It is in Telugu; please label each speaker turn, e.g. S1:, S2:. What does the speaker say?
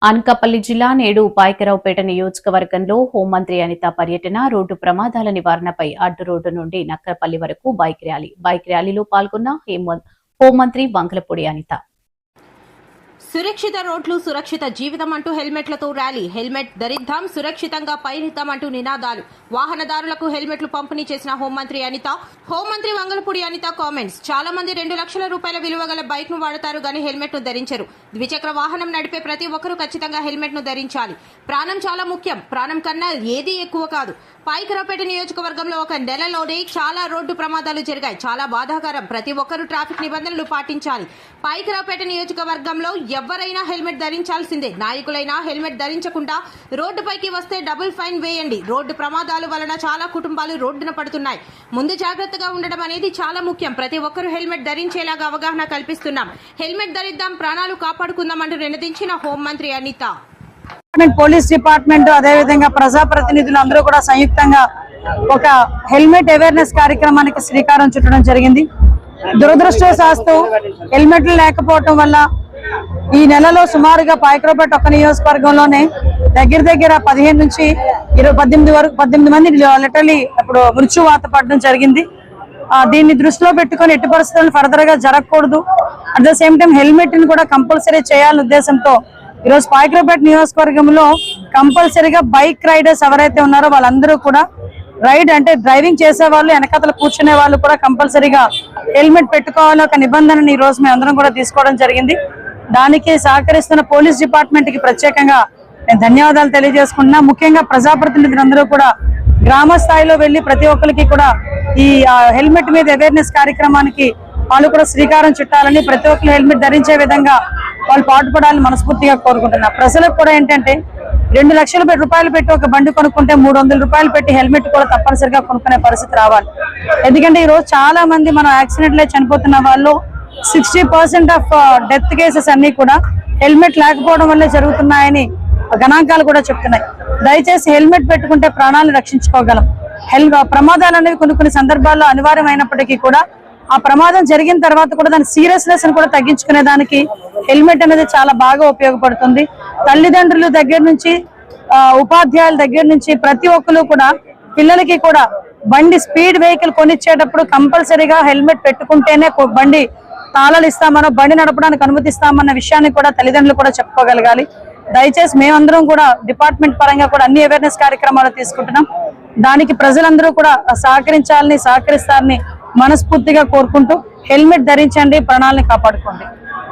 S1: అనకాపల్లి జిల్లా నేడు పాయకరావుపేట నియోజకవర్గంలో హోంమంత్రి అనిత పర్యటన, రోడ్డు ప్రమాదాల నివారణపై అడ్డు రోడ్డు నుండి నక్కపల్లి వరకు బైక్ ర్యాలీలో పాల్గొన్న హోంమంత్రి వంగలపూడి అనిత.
S2: సురక్షిత రోడ్లు సురక్షిత జీవితం అంటూ హెల్మెట్లతో ర్యాలీ. హెల్మెట్ ధరిద్దాం, సురక్షితంగా పయనిద్దాం అంటూ నినాదాలు. వాహనదారులకు హెల్మెట్లు పంపిణీ చేసిన హోంమంత్రి అనిత. హోంమంత్రి వంగలపూడి అనిత కామెంట్స్. చాలా మంది 2 లక్షల రూపాయల విలువ గల బైక్ ను వాడతారు గానీ హెల్మెట్ ను ధరించరు. ద్విచక్ర వాహనం నడిపే ప్రతి ఒక్కరూ ఖచ్చితంగా హెల్మెట్ ను ధరించాలి. ప్రాణం చాలా ముఖ్యం. ప్రాణం కన్నా ఏదీ ఎక్కువ కాదు. పాయకరావుపేట నియోజకవర్గంలో ఒక నెలలోనే చాలా రోడ్డు ప్రమాదాలు జరిగాయి. చాలా బాధాకరం. ప్రతి ఒక్కరూ ట్రాఫిక్ నిబంధనలు పాటించాలి. పాయకరావుపేట నియోజకవర్గంలో ఎవరైనా హెల్మెట్ ధరించాల్సిందే. నాయకులైనా హెల్మెట్ ధరించకుండా రోడ్డుపైకి వస్తే డబుల్ ఫైన్ వేయండి. రోడ్డు ప్రమాదాల వలన చాలా కుటుంబాలు రోడ్డున పడుతున్నాయి. ముందు జాగ్రత్తగా ఉండడం అనేది చాలా ముఖ్యం. ప్రతి ఒక్కరూ హెల్మెట్ ధరించేలాగా అవగాహన కల్పిస్తున్నాం. హెల్మెట్ ధరిద్దాం, ప్రాణాలు కాపాడుకుందాం అంటూ నినదించిన హోంమంత్రి అనిత.
S3: పోలీస్ డిపార్ట్మెంట్ అదే విధంగా ప్రజాప్రతినిధులు అందరూ కూడా సంయుక్తంగా ఒక హెల్మెట్ అవేర్నెస్ కార్యక్రమానికి శ్రీకారం చుట్టడం జరిగింది. దురదృష్టవశాత్తు హెల్మెట్లు లేకపోవటం వల్ల ఈ నెలలో సుమారుగా పాయకరావుపేట ఒక్క నియోజకవర్గంలోనే దగ్గర 15 నుంచి 18 మంది లిటరలీ ఇప్పుడు మృత్యువాత పడడం జరిగింది. దీన్ని దృష్టిలో పెట్టుకుని ఎట్టి పరిస్థితులను ఫర్దర్ గా జరగకూడదు. At the same time helmet ని కూడా కంపల్సరీ చేయాలనే ఉద్దేశంతో ఈరోజు పాయకరావుపేట నియోజకవర్గంలో కంపల్సరీగా బైక్ రైడర్స్ ఎవరైతే ఉన్నారో వాళ్ళందరూ కూడా డ్రైవింగ్ చేసే వాళ్ళు, వెనకతలు కూర్చునే వాళ్ళు కూడా కంపల్సరీగా హెల్మెట్ పెట్టుకోవాలని ఒక నిబంధనని ఈ రోజు మేము అందరం కూడా తీసుకోవడం జరిగింది. దానికి సహకరిస్తున్న పోలీస్ డిపార్ట్మెంట్ కి ప్రత్యేకంగా నేను ధన్యవాదాలు తెలియజేసుకుంటున్నా. ముఖ్యంగా ప్రజాప్రతినిధులందరూ కూడా గ్రామ స్థాయిలో వెళ్లి ప్రతి ఒక్కరికి కూడా ఈ హెల్మెట్ మీద అవేర్నెస్ కార్యక్రమానికి వాళ్ళు కూడా శ్రీకారం చుట్టాలని, ప్రతి ఒక్కరు హెల్మెట్ ధరించే విధంగా వాళ్ళు పాటుపడాలని మనస్ఫూర్తిగా కోరుకుంటున్నా. ప్రజలకు కూడా ఏంటంటే 2 లక్షల రూపాయలు పెట్టి ఒక బండి కొనుక్కుంటే 300 రూపాయలు పెట్టి హెల్మెట్ కూడా తప్పనిసరిగా కొనుక్కునే పరిస్థితి రావాలి. ఎందుకంటే ఈ రోజు చాలా మంది మనం యాక్సిడెంట్ లో చనిపోతున్న వాళ్ళు 60% ఆఫ్ డెత్ కేసెస్ అన్ని కూడా హెల్మెట్ లేకపోవడం వల్లే జరుగుతున్నాయని గణాంకాలు కూడా చెప్తున్నాయి. దయచేసి హెల్మెట్ పెట్టుకుంటే ప్రాణాలను రక్షించుకోగలం. ప్రమాదాలు అనేవి కొన్ని సందర్భాల్లో అనివార్యమైనప్పటికీ కూడా ఆ ప్రమాదం జరిగిన తర్వాత కూడా దాని సీరియస్నెస్ కూడా తగ్గించుకునే దానికి హెల్మెట్ అనేది చాలా బాగా ఉపయోగపడుతుంది. తల్లిదండ్రుల దగ్గర నుంచి ఉపాధ్యాయుల దగ్గర నుంచి ప్రతి ఒక్కరు కూడా పిల్లలకి కూడా బండి స్పీడ్ వెహికల్ కొనిచ్చేటప్పుడు కంపల్సరీగా హెల్మెట్ పెట్టుకుంటేనే బండి తాళాలు ఇస్తామనో బండి నడపడానికి అనుమతిస్తామన్న విషయాన్ని కూడా తల్లిదండ్రులు కూడా చెప్పుకోగలగాలి. దయచేసి మేమందరం కూడా డిపార్ట్మెంట్ పరంగా కూడా అన్ని అవేర్నెస్ కార్యక్రమాలు తీసుకుంటున్నాం. దానికి ప్రజలందరూ కూడా సహకరిస్తారని మనస్ఫూర్తిగా కోరుకుంటూ హెల్మెట్ ధరించండి, ప్రాణాలను కాపాడుకోండి.